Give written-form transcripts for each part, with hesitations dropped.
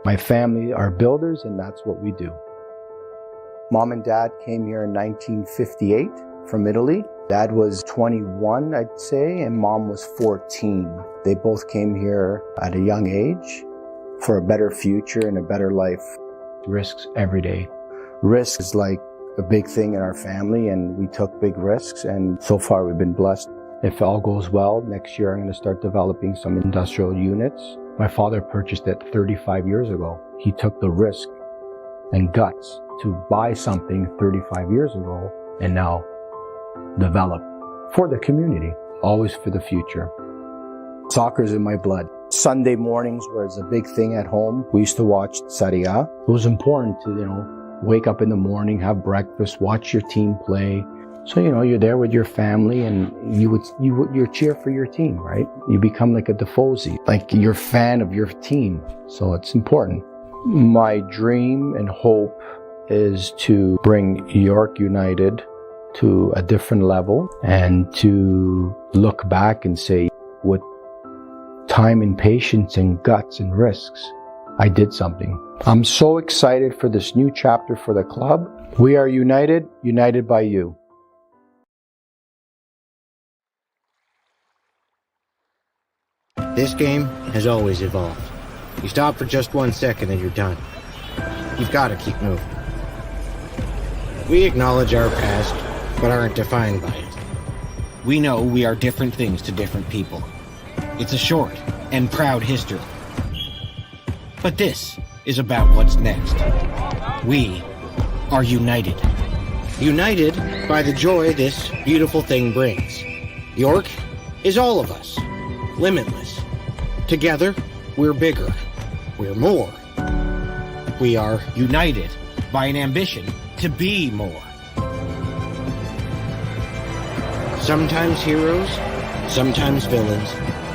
My family are builders, and that's what we do. Mom and Dad came here in 1958 from Italy. Dad was 21, I'd say, and Mom was 14. They both came here at a young age for a better future and a better life. Risks every day. Risk is like a big thing in our family, and we took big risks, and so far we've been blessed. If all goes well, next year I'm going to start developing some industrial units. My father purchased it 35 years ago. He took the risk and guts to buy something 35 years ago and now develop for the community, always for the future. Soccer's in my blood. Sunday mornings was a big thing at home. We used to watch Serie A. It was important to, wake up in the morning, have breakfast, watch your team play. So, you're there with your family and you cheer for your team, right? You become like a Defoe, like you're a fan of your team. So it's important. My dream and hope is to bring York United to a different level and to look back and say, with time and patience and guts and risks, I did something. I'm so excited for this new chapter for the club. We are united, united by you. This game has always evolved. You stop for just 1 second and you're done. You've got to keep moving. We acknowledge our past, but aren't defined by it. We know we are different things to different people. It's a short and proud history. But this is about what's next. We are united. United by the joy this beautiful thing brings. York is all of us. Limitless. Together, we're bigger. We're more. We are united by an ambition to be more. Sometimes heroes, sometimes villains,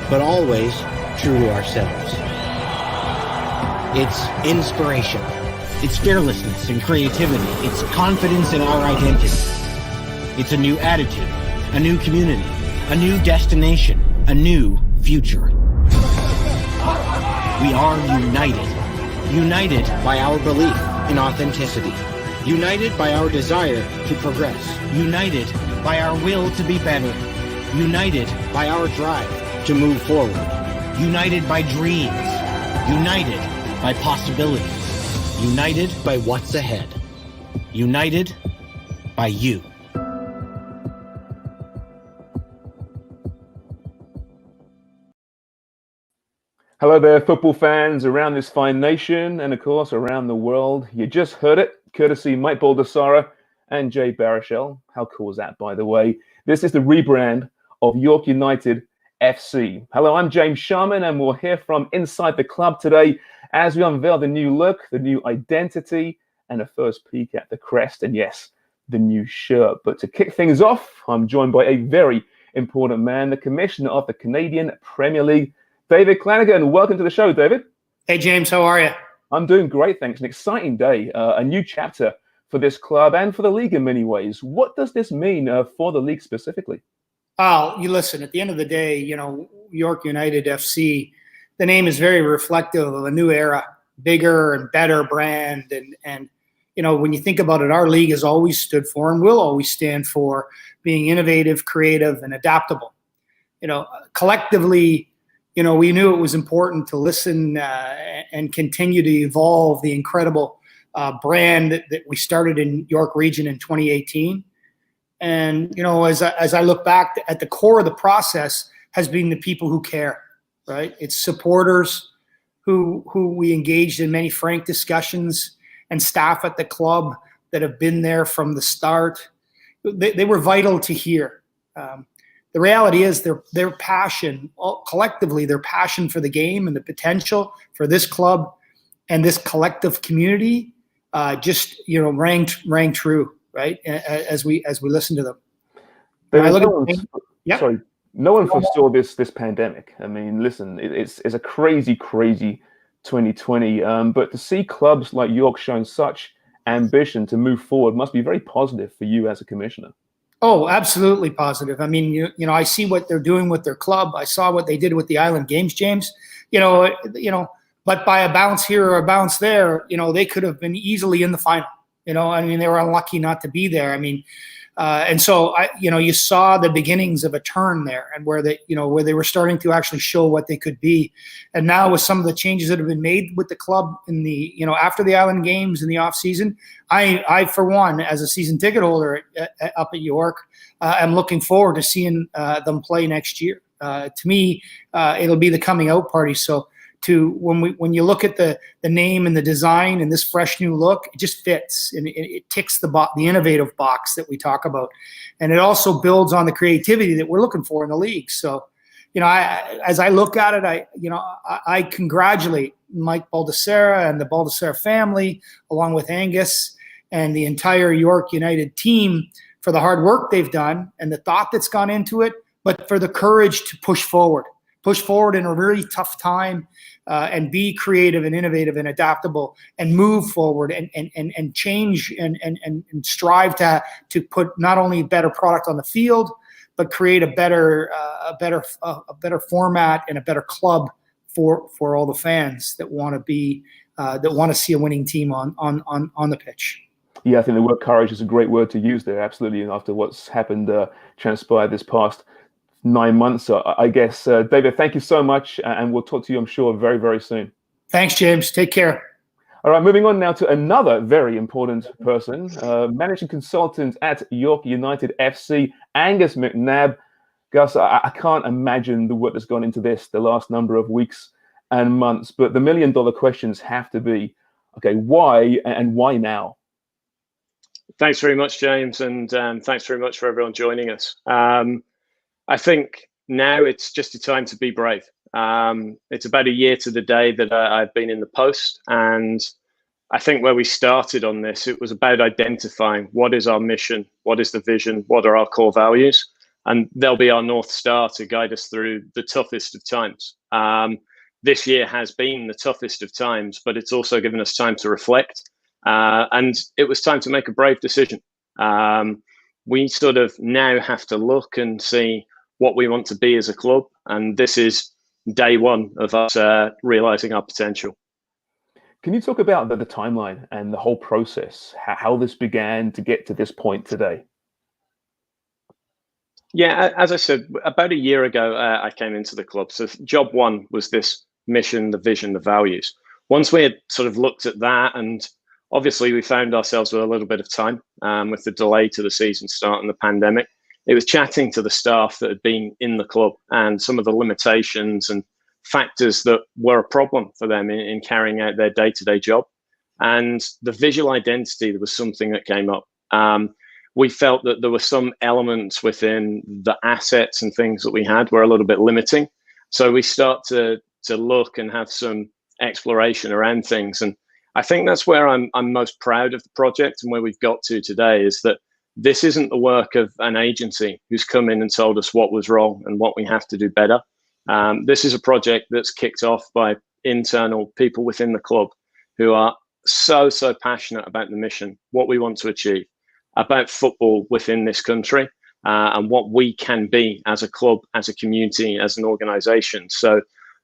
but always true to ourselves. It's inspiration. It's fearlessness and creativity. It's confidence in our identity. It's a new attitude, a new community, a new destination, a new future. We are united. United by our belief in authenticity. United by our desire to progress. United by our will to be better. United by our drive to move forward. United by dreams. United by possibilities. United by what's ahead. United by you. Hello there, football fans around this fine nation and, of course, around the world. You just heard it, courtesy Mike Baldessara and Jay Baruchel. How cool is that, by the way? This is the rebrand of York United FC. Hello, I'm James Sharman, and we'll hear from inside the club today as we unveil the new look, the new identity, and a first peek at the crest, and yes, the new shirt. But to kick things off, I'm joined by a very important man, the Commissioner of the Canadian Premier League, David Flanagan. Welcome to the show, David. Hey, James. How are you? I'm doing great, thanks. An exciting day, a new chapter for this club and for the league in many ways. What does this mean for the league specifically? Oh, you listen, at the end of the day, York United FC, the name is very reflective of a new era, bigger and better brand. And when you think about it, our league has always stood for and will always stand for being innovative, creative, and adaptable. Collectively, we knew it was important to listen and continue to evolve the incredible brand that we started in York Region in 2018. And, as I look back, at the core of the process has been the people who care, right? It's supporters who we engaged in many frank discussions, and staff at the club that have been there from the start. They were vital to hear. The reality is their passion, collectively, their passion for the game and the potential for this club and this collective community just rang true, right? As we listen to them. No one foresaw this pandemic. I mean, listen, it's a crazy 2020. But to see clubs like York showing such ambition to move forward must be very positive for you as a commissioner. Oh, absolutely positive. I mean, I see what they're doing with their club. I saw what they did with the Island Games, James. but by a bounce here or a bounce there, they could have been easily in the final. I mean, they were unlucky not to be there. I mean, and so you saw the beginnings of a turn there, and where they were starting to actually show what they could be. And now with some of the changes that have been made with the club in the after the Island Games in the off season, I for one, as a season ticket holder up at York, am looking forward to seeing them play next year. To me, it'll be the coming out party. So when you look at the name and the design and this fresh new look, it just fits, and it ticks the innovative box that we talk about, and it also builds on the creativity that we're looking for in the league. So, as I look at it, I congratulate Mike Baldessera and the Baldessera family, along with Angus and the entire York United team, for the hard work they've done and the thought that's gone into it, but for the courage to push forward in a really tough time, and be creative and innovative and adaptable and move forward and change and strive to put not only better product on the field, but create a better format and a better club for all the fans that want to see a winning team on the pitch. Yeah, I think the word courage is a great word to use there. Absolutely, and after what's happened, transpired this past 9 months. So I guess, David, thank you so much, and we'll talk to you, I'm sure, very, very soon. Thanks, James. Take care. All right, moving on now to another very important person, managing consultant at York United FC, Angus McNabb. Gus, I can't imagine the work that's gone into this the last number of weeks and months, but the million-dollar questions have to be, okay, why and why now? Thanks very much, James, and thanks very much for everyone joining us. I think now it's just a time to be brave. It's about a year to the day that I've been in the post, and I think where we started on this, it was about identifying what is our mission, what is the vision, what are our core values, and they'll be our North Star to guide us through the toughest of times. This year has been the toughest of times, but it's also given us time to reflect, and it was time to make a brave decision. We sort of now have to look and see what we want to be as a club, and this is day one of us realizing our potential. Can you talk about the timeline and the whole process, how this began to get to this point today? Yeah, as I said, about a year ago, I came into the club. So job one was this mission, the vision, the values. Once we had sort of looked at that, and obviously we found ourselves with a little bit of time with the delay to the season start and the pandemic. It was chatting to the staff that had been in the club and some of the limitations and factors that were a problem for them in carrying out their day-to-day job. And the visual identity was something that came up. We felt that there were some elements within the assets and things that we had were a little bit limiting. So we start to look and have some exploration around things. And I think that's where I'm most proud of the project and where we've got to today, is that this isn't the work of an agency who's come in and told us what was wrong and what we have to do better. This is a project that's kicked off by internal people within the club who are so passionate about the mission, what we want to achieve, about football within this country, and what we can be as a club, as a community, as an organisation. So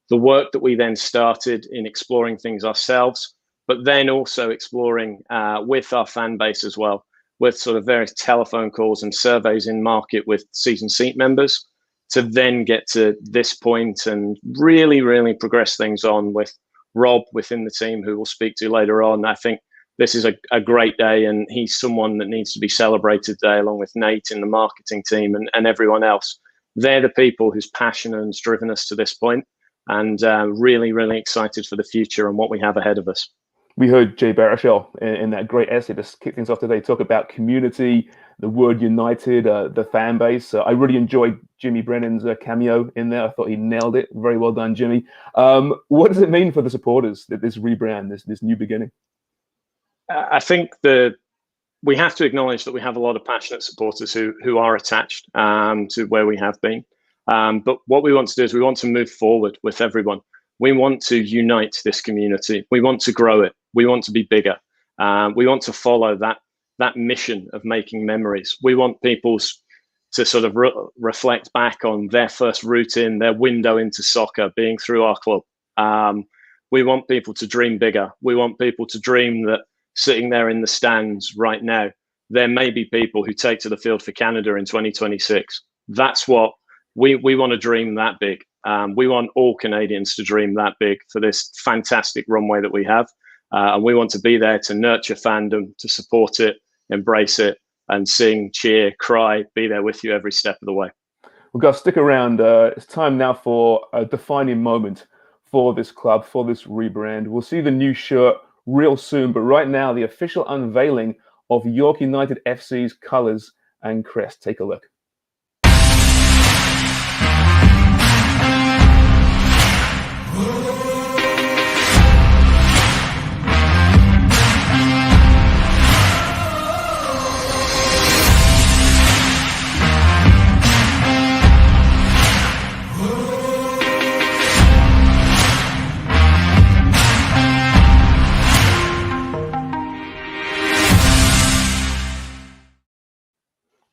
the work that we then started in exploring things ourselves, but then also exploring with our fan base as well, with sort of various telephone calls and surveys in market with season seat members, to then get to this point and really progress things on with Rob within the team, who we'll speak to later on. I think this is a great day, and he's someone that needs to be celebrated today, along with Nate in the marketing team and everyone else. They're the people whose passion has driven us to this point, and really excited for the future and what we have ahead of us. We heard Jay Baruchel in that great essay to kick things off today talk about community, the word united, the fan base. I really enjoyed Jimmy Brennan's cameo in there. I thought he nailed it. Very well done, Jimmy. What does it mean for the supporters, that this rebrand, this new beginning? I think we have to acknowledge that we have a lot of passionate supporters who are attached to where we have been. But what we want to do is we want to move forward with everyone. We want to unite this community. We want to grow it. We want to be bigger. We want to follow that mission of making memories. We want people to sort of reflect back on their first route in, their window into soccer being through our club. We want people to dream bigger. We want people to dream that sitting there in the stands right now, there may be people who take to the field for Canada in 2026. That's what we want to dream that big. We want all Canadians to dream that big for this fantastic runway that we have. And we want to be there to nurture fandom, to support it, embrace it, and sing, cheer, cry, be there with you every step of the way. Well, guys, stick around. It's time now for a defining moment for this club, for this rebrand. We'll see the new shirt real soon, but right now, the official unveiling of York United FC's colours and crest. Take a look.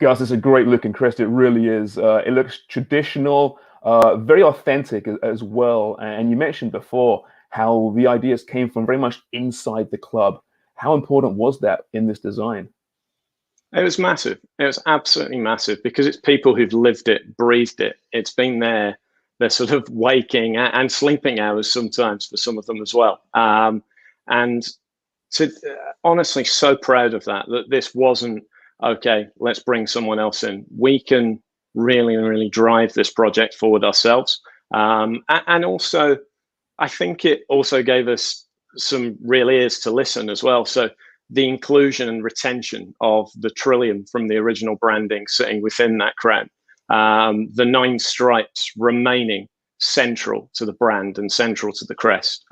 Guys, it's a great looking crest. It really is. It looks traditional, very authentic as well. And you mentioned before how the ideas came from very much inside the club. How important was that in this design? It was massive. It was absolutely massive because it's people who've lived it, breathed it. It's been their sort of waking and sleeping hours sometimes for some of them as well. And to honestly, so proud of that this wasn't, okay, let's bring someone else in. We can really, really drive this project forward ourselves. And also, I think it also gave us some real ears to listen as well. So the inclusion and retention of the trillium from the original branding sitting within that crown, the 9 stripes remaining central to the brand and central to the crest.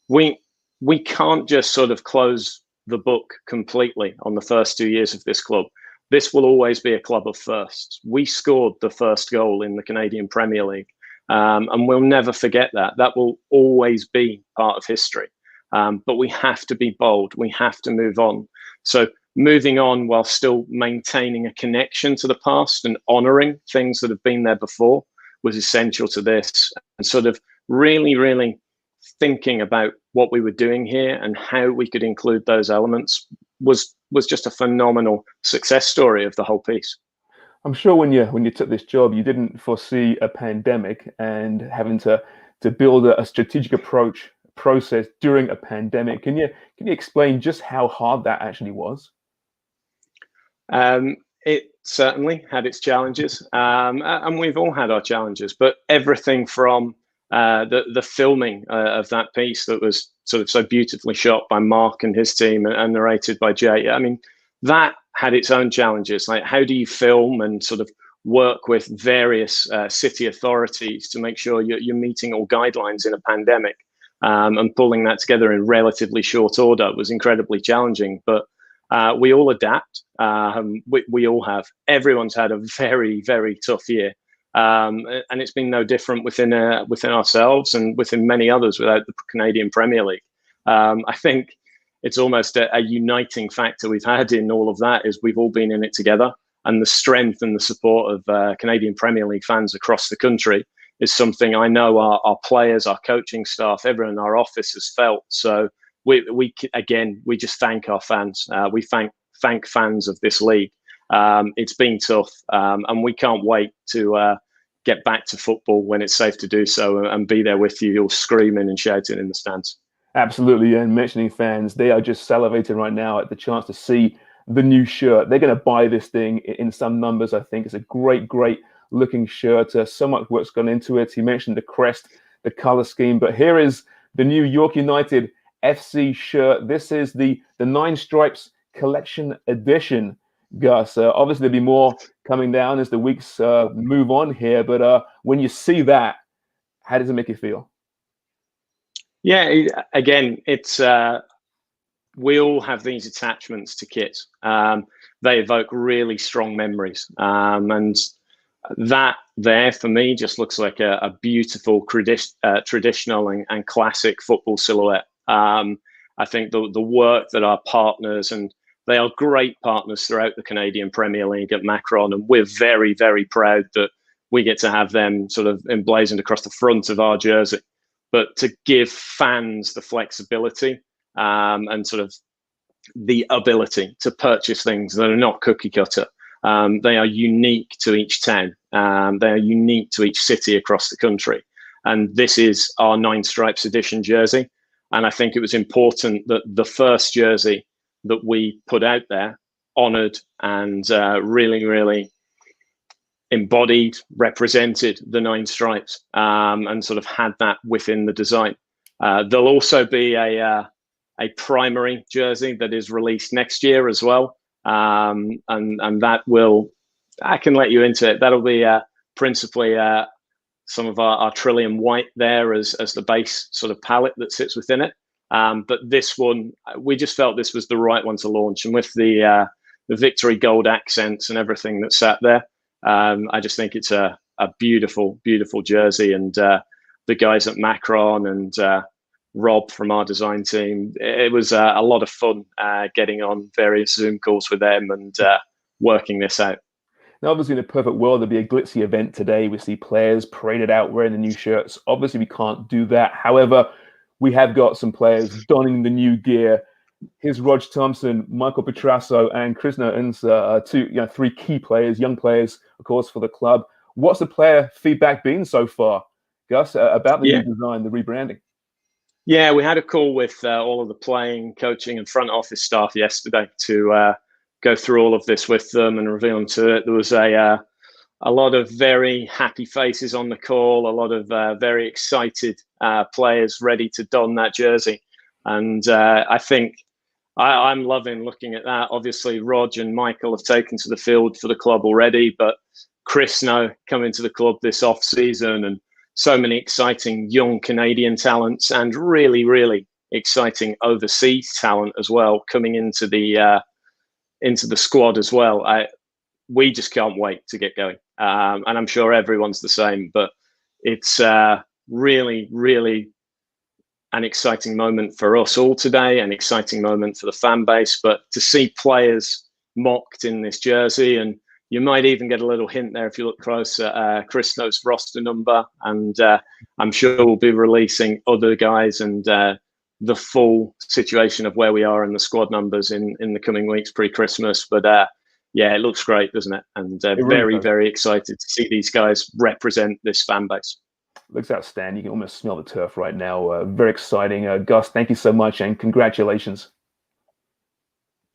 We can't just sort of close the book completely on the first 2 years of this club. This will always be a club of firsts. We scored the first goal in the Canadian Premier League, and we'll never forget that. That will always be part of history. But we have to be bold. We have to move on. So moving on while still maintaining a connection to the past and honouring things that have been there before was essential to this. And sort of really, really thinking about what we were doing here and how we could include those elements was just a phenomenal success story of the whole piece. I'm sure when you took this job, you didn't foresee a pandemic and having to build a strategic process during a pandemic. Can you explain just how hard that actually was? It certainly had its challenges, and we've all had our challenges. But everything from the filming of that piece that was sort of so beautifully shot by Mark and his team and narrated by Jay. I mean, that had its own challenges. Like, how do you film and sort of work with various city authorities to make sure you're meeting all guidelines in a pandemic, and pulling that together in relatively short order was incredibly challenging. But we all adapt. We all have. Everyone's had a very, very tough year. And it's been no different within ourselves and within many others without the Canadian Premier League. I think it's almost a uniting factor we've had in all of that is we've all been in it together, and the strength and the support of Canadian Premier League fans across the country is something I know our players, our coaching staff, everyone in our office has felt. So we just thank our fans. We thank fans of this league. It's been tough, and we can't wait to get back to football when it's safe to do so and be there with you, all screaming and shouting in the stands. Absolutely, and mentioning fans, they are just salivating right now at the chance to see the new shirt. They're going to buy this thing in some numbers, I think. It's a great, great looking shirt. So much work's gone into it. He mentioned the crest, the color scheme, but here is the new York United FC shirt. This is the 9 Stripes Collection Edition. Gus, obviously there'll be more coming down as the weeks move on here, but when you see that, how does it make you feel? Yeah, again, it's we all have these attachments to kit. They evoke really strong memories, and that there for me just looks like a beautiful traditional and classic football silhouette. I think the work that our partners, and they are great partners throughout the Canadian Premier League at Macron, and we're very, very proud that we get to have them sort of emblazoned across the front of our jersey. but to give fans the flexibility and sort of the ability to purchase things that are not cookie cutter. They are unique to each town. They are unique to each city across the country. And this is our Nine Stripes edition jersey. And I think it was important that the first jersey that we put out there honored and really, really embodied, represented the Nine Stripes, and sort of had that within the design. There'll also be a primary jersey that is released next year as well. And that will, I can let you into it. That'll be principally some of our Trillium White there as the base sort of palette that sits within it. But this one, we just felt this was the right one to launch. And with the Victory Gold accents and everything that sat there, I just think it's a beautiful, beautiful jersey. And the guys at Macron and Rob from our design team, it was a lot of fun getting on various Zoom calls with them and working this out. Now, obviously, in a perfect world, there'd be a glitzy event today. We see players paraded out wearing the new shirts. Obviously, we can't do that. However, we have got some players donning the new gear. Here's Rog Thompson, Michael Petrasso, and Krishna Unsa, three key players, young players, of course, for the club. What's the player feedback been so far, Gus, about the new design, the rebranding? Yeah, we had a call with all of the playing, coaching, and front office staff yesterday to go through all of this with them and reveal them to it. There was a lot of very happy faces on the call, a lot of very excited players ready to don that jersey. And I think I'm loving looking at that. Obviously, Rog and Michael have taken to the field for the club already, but Chris now coming to the club this off-season, and so many exciting young Canadian talents and really, really exciting overseas talent as well coming into the squad as well. We just can't wait to get going. And I'm sure everyone's the same, but it's really, really an exciting moment for us all today, an exciting moment for the fan base. But to see players mocked in this jersey, and you might even get a little hint there if you look close at Chris knows roster number, and I'm sure we'll be releasing other guys and the full situation of where we are in the squad numbers in the coming weeks pre-Christmas. But yeah, it looks great, doesn't it? And very, very excited to see these guys represent this fan base. Looks outstanding. You can almost smell the turf right now. Very exciting. Gus, thank you so much and congratulations.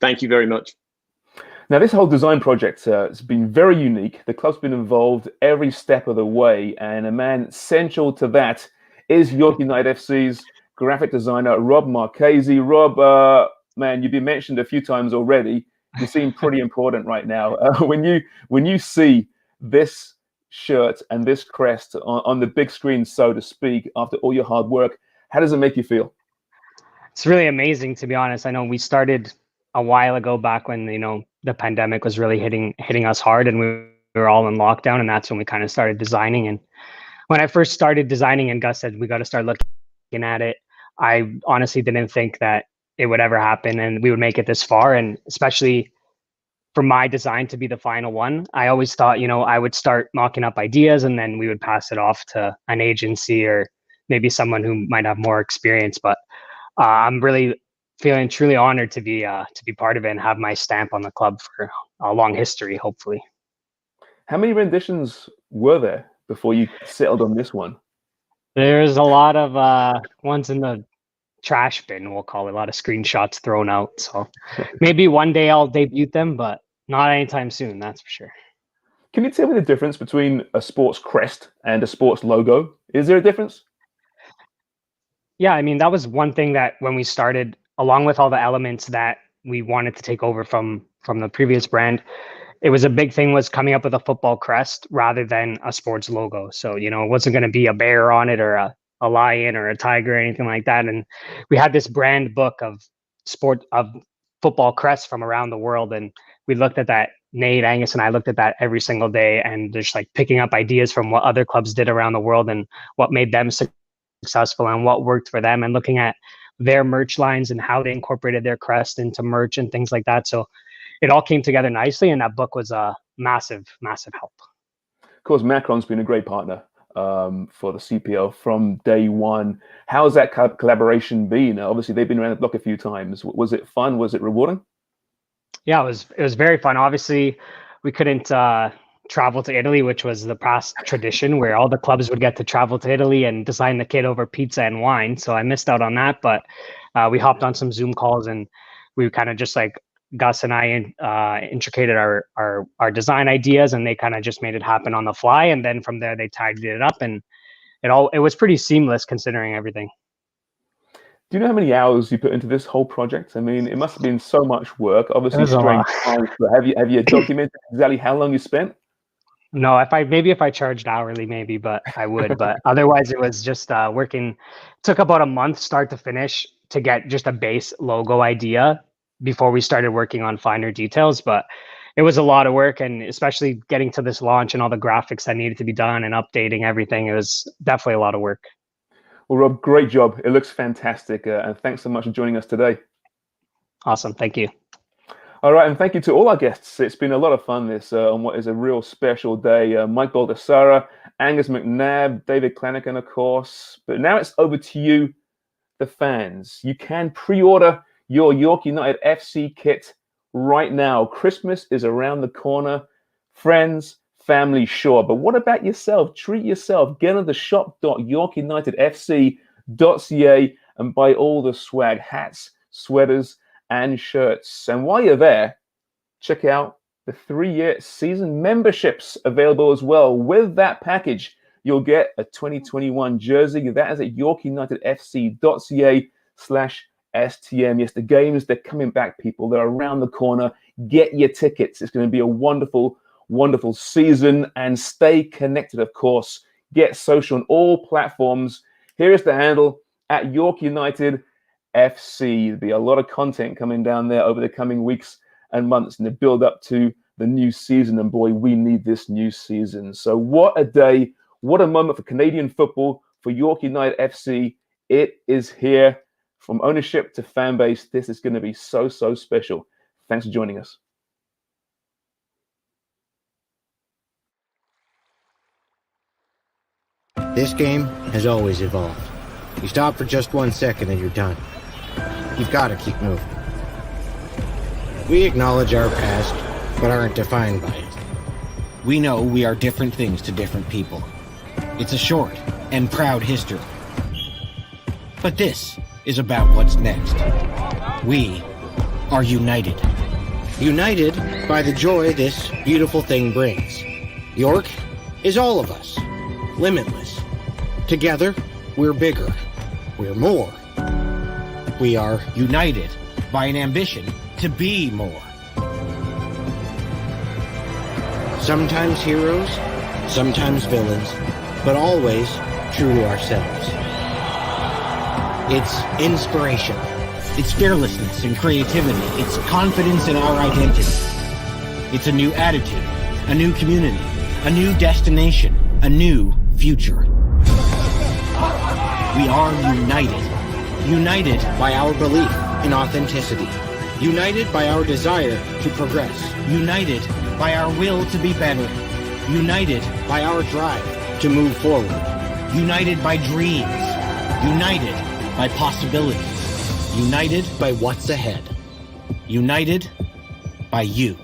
Thank you very much. Now, this whole design project has been very unique. The club's been involved every step of the way, and a man central to that is York United FC's graphic designer, Rob Marchese. Rob, man, you've been mentioned a few times already. You seem pretty important right now. When you see this shirt and this crest on the big screen, so to speak, after all your hard work, how does it make you feel? It's really amazing, to be honest. I know we started a while ago, back when the pandemic was really hitting us hard, and we were all in lockdown, and that's when we kind of started designing. And when I first started designing, and Gus said we got to start looking at it, I honestly didn't think that it would ever happen and we would make it this far. And especially for my design to be the final one, I always thought, I would start mocking up ideas and then we would pass it off to an agency or maybe someone who might have more experience. But I'm really feeling truly honored to be part of it and have my stamp on the club for a long history, hopefully. How many renditions were there before you settled on this one? There's a lot of ones in the trash bin, we'll call it, a lot of screenshots thrown out. So maybe one day I'll debut them, but not anytime soon, that's for sure. Can you tell me the difference between a sports crest and a sports logo? Is there a difference? Yeah, I mean, that was one thing that when we started, along with all the elements that we wanted to take over from the previous brand, it was a big thing was coming up with a football crest rather than a sports logo. So, it wasn't going to be a bear on it or a lion or a tiger or anything like that. And we had this brand book of football crests from around the world. And we looked at that. Nate, Angus, and I looked at that every single day and just like picking up ideas from what other clubs did around the world and what made them successful and what worked for them, and looking at their merch lines and how they incorporated their crest into merch and things like that. So it all came together nicely, and that book was a massive, massive help. Of course, Macron's been a great partner for the CPL from day one. How's that collaboration been? Obviously, they've been around the block a few times. Was it fun? Was it rewarding? Yeah, it was very fun. Obviously, we couldn't travel to Italy, which was the past tradition where all the clubs would get to travel to Italy and design the kit over pizza and wine. So I missed out on that, but we hopped on some Zoom calls and we kind of just like Gus and I intricated our design ideas, and they kind of just made it happen on the fly. And then from there, they tidied it up, and it was pretty seamless considering everything. Do you know how many hours you put into this whole project? I mean, it must have been so much work. Obviously, strange times, but have you documented exactly how long you spent? No, if I charged hourly, maybe, but I would. But otherwise, it was just working. It took about a month, start to finish, to get just a base logo idea before we started working on finer details. But it was a lot of work, and especially getting to this launch and all the graphics that needed to be done and updating everything. It was definitely a lot of work. Well, Rob, great job. It looks fantastic. And thanks so much for joining us today. Awesome. Thank you. All right. And thank you to all our guests. It's been a lot of fun this on what is a real special day. Mike Baldessara, Angus McNabb, David Clanigan, of course. But now it's over to you, the fans. You can pre-order your York United FC kit right now. Christmas is around the corner. Friends, family, sure. But what about yourself? Treat yourself. Get on the shop.yorkunitedfc.ca and buy all the swag, hats, sweaters, and shirts. And while you're there, check out the 3-year season memberships available as well. With that package, you'll get a 2021 jersey. That is at yorkunitedfc.ca/STM. Yes, the games, they're coming back, people. They're around the corner. Get your tickets. It's going to be a wonderful season, and stay connected, of course. Get social on all platforms. Here is the handle at York United FC. There'll be a lot of content coming down there over the coming weeks and months in the build up to the new season. And boy, we need this new season. So what a day, what a moment for Canadian football, for York United FC. It is here. From ownership to fan base, this is going to be so special. Thanks for joining us. This game has always evolved. You stop for just 1 second and you're done. You've got to keep moving. We acknowledge our past, but aren't defined by it. We know we are different things to different people. It's a short and proud history. But this is about what's next. We are united. United by the joy this beautiful thing brings. York is all of us. Limitless. Together, we're bigger. We're more. We are united by an ambition to be more. Sometimes heroes, sometimes villains, but always true to ourselves. It's inspiration. It's fearlessness and creativity. It's confidence in our identity. It's a new attitude, a new community, a new destination, a new future. We are united. United by our belief in authenticity. United by our desire to progress. United by our will to be better. United by our drive to move forward. United by dreams. United by possibilities. United by what's ahead. United by you.